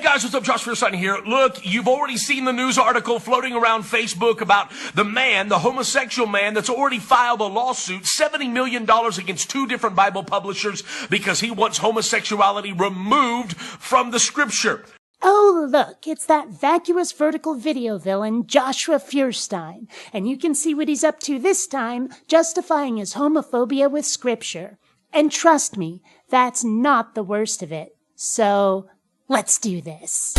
guys, what's up? Josh Fierstein here. Look, you've already seen the news article floating around Facebook about the homosexual man that's already filed a lawsuit, $70 million against 2 different Bible publishers because he wants homosexuality removed from the scripture. Oh, look, it's that vacuous vertical video villain, Joshua Fierstein, and you can see what he's up to this time, justifying his homophobia with scripture. And trust me, that's not the worst of it. So, let's do this.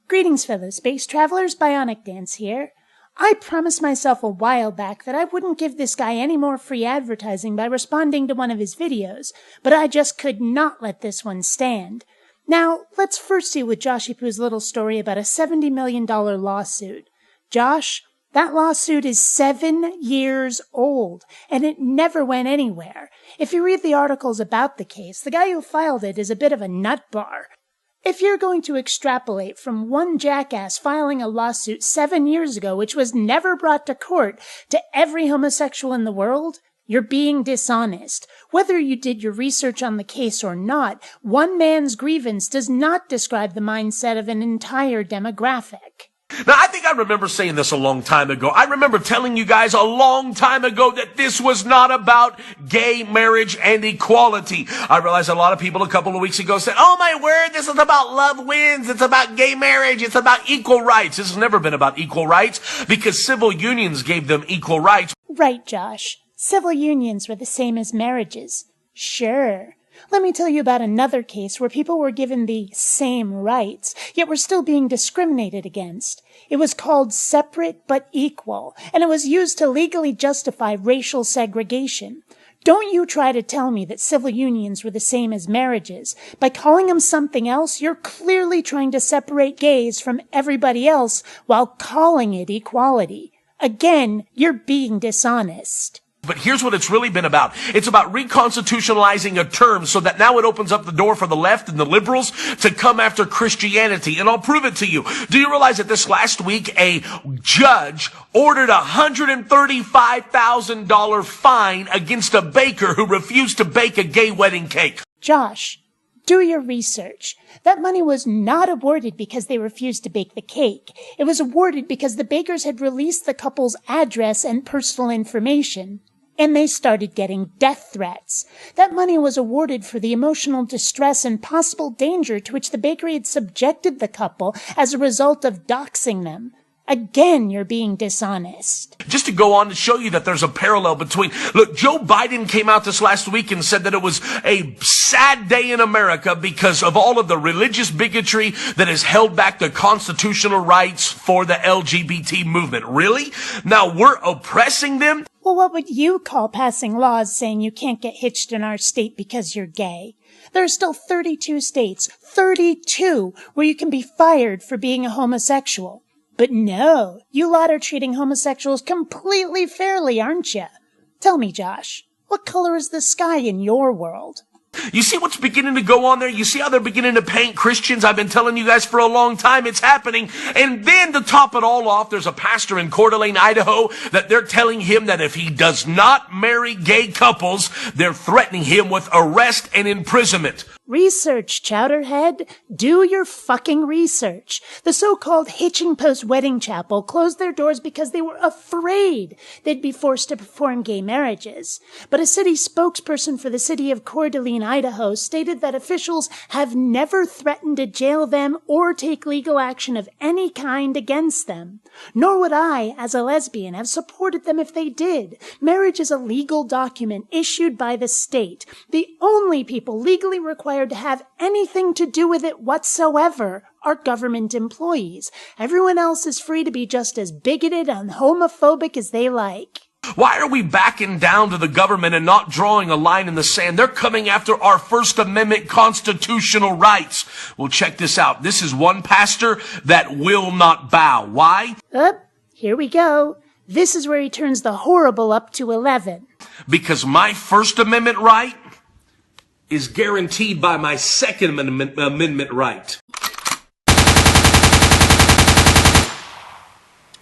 Greetings, fellow space travelers, BionicDance here. I promised myself a while back that I wouldn't give this guy any more free advertising by responding to one of his videos, but I just could not let this one stand. Now, let's first deal with Joshy Poo's little story about a $70 million lawsuit. Josh, that lawsuit is 7 years old, and it never went anywhere. If you read the articles about the case, the guy who filed it is a bit of a nutbar. If you're going to extrapolate from one jackass filing a lawsuit 7 years ago, which was never brought to court, to every homosexual in the world, you're being dishonest. Whether you did your research on the case or not, one man's grievance does not describe the mindset of an entire demographic. Now, I think I remember saying this a long time ago. I remember telling you guys a long time ago that this was not about gay marriage and equality. I realized a lot of people a couple of weeks ago said, oh my word, this is about love wins. It's about gay marriage. It's about equal rights. This has never been about equal rights because civil unions gave them equal rights. Right, Josh. Civil unions were the same as marriages. Sure. Let me tell you about another case where people were given the same rights, yet were still being discriminated against. It was called separate but equal, and it was used to legally justify racial segregation. Don't you try to tell me that civil unions were the same as marriages. By calling them something else, you're clearly trying to separate gays from everybody else while calling it equality. Again, you're being dishonest. But here's what it's really been about. It's about reconstitutionalizing a term so that now it opens up the door for the left and the liberals to come after Christianity. And I'll prove it to you. Do you realize that this last week a judge ordered a $135,000 fine against a baker who refused to bake a gay wedding cake? Josh, do your research. That money was not awarded because they refused to bake the cake. It was awarded because the bakers had released the couple's address and personal information. And they started getting death threats. That money was awarded for the emotional distress and possible danger to which the bakery had subjected the couple as a result of doxing them. Again, you're being dishonest. Just to go on to show you that there's a parallel between... Look, Joe Biden came out this last week and said that it was a sad day in America because of all of the religious bigotry that has held back the constitutional rights for the LGBT movement. Really? Now we're oppressing them? Well, what would you call passing laws saying you can't get hitched in our state because you're gay? There are still 32 states, 32, where you can be fired for being a homosexual. But no, you lot are treating homosexuals completely fairly, aren't you? Tell me, Josh, what color is the sky in your world? You see what's beginning to go on there? You see how they're beginning to paint Christians? I've been telling you guys for a long time it's happening. And then to top it all off, there's a pastor in Coeur d'Alene, Idaho, that they're telling him that if he does not marry gay couples, they're threatening him with arrest and imprisonment. Research, Chowderhead. Do your fucking research. The so-called Hitching Post Wedding Chapel closed their doors because they were afraid they'd be forced to perform gay marriages. But a city spokesperson for the city of Coeur d'Alene, Idaho, stated that officials have never threatened to jail them or take legal action of any kind against them. Nor would I, as a lesbian, have supported them if they did. Marriage is a legal document issued by the state. The only people legally required to have anything to do with it whatsoever are government employees. Everyone else is free to be just as bigoted and homophobic as they like. Why are we backing down to the government and not drawing a line in the sand? They're coming after our First Amendment constitutional rights. Well, check this out. This is one pastor that will not bow. Why? Here we go. This is where he turns the horrible up to 11. Because my First Amendment right is guaranteed by my Second Amendment right.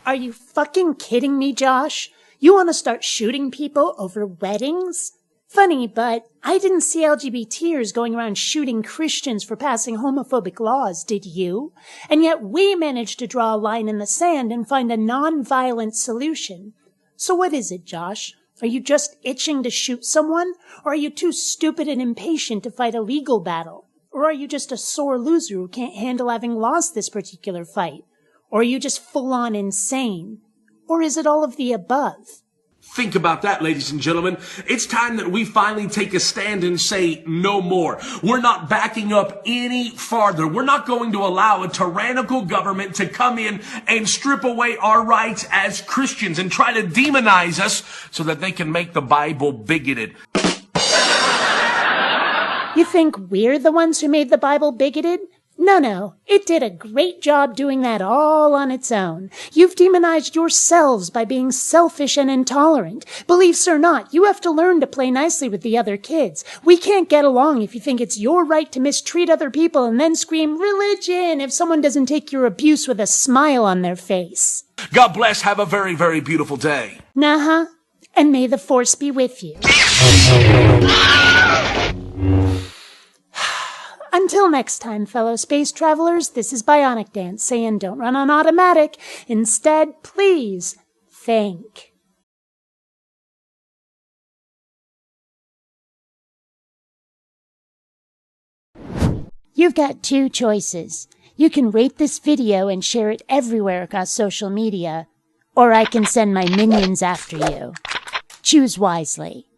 Are you fucking kidding me, Josh? You want to start shooting people over weddings? Funny, but I didn't see LGBTers going around shooting Christians for passing homophobic laws, did you? And yet we managed to draw a line in the sand and find a non-violent solution. So what is it, Josh? Are you just itching to shoot someone? Or are you too stupid and impatient to fight a legal battle? Or are you just a sore loser who can't handle having lost this particular fight? Or are you just full-on insane? Or is it all of the above? Think about that, ladies and gentlemen. It's time that we finally take a stand and say no more. We're not backing up any farther. We're not going to allow a tyrannical government to come in and strip away our rights as Christians and try to demonize us so that they can make the Bible bigoted. You think we're the ones who made the Bible bigoted? No, it did a great job doing that all on its own. You've demonized yourselves by being selfish and intolerant. Beliefs or not, you have to learn to play nicely with the other kids. We can't get along if you think it's your right to mistreat other people and then scream religion if someone doesn't take your abuse with a smile on their face. God bless. Have a very, very beautiful day. Nah, and may the force be with you. Until next time, fellow space travelers, this is BionicDance saying don't run on automatic. Instead, please think. You've got two choices. You can rate this video and share it everywhere across social media, or I can send my minions after you. Choose wisely.